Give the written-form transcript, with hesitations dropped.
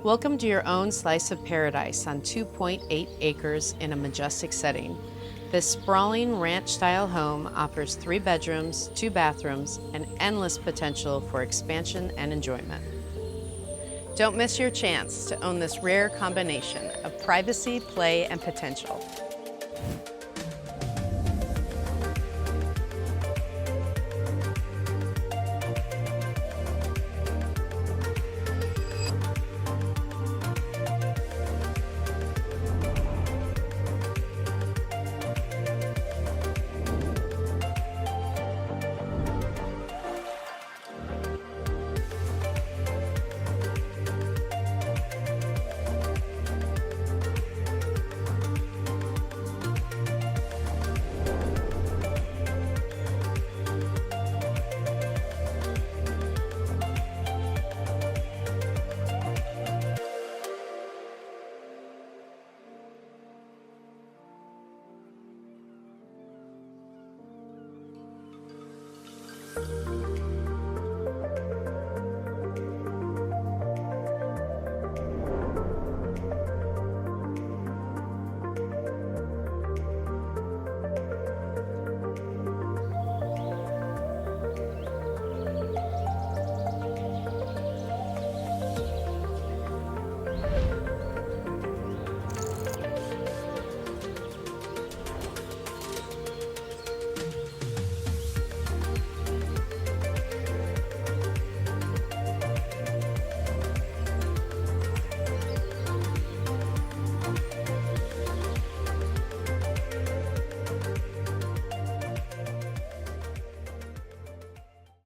Welcome to your own slice of paradise on 2.8 acres in a majestic setting. This sprawling ranch-style home offers 3 bedrooms, 2 bathrooms, and endless potential for expansion and enjoyment. Don't miss your chance to own this rare combination of privacy, play, and potential.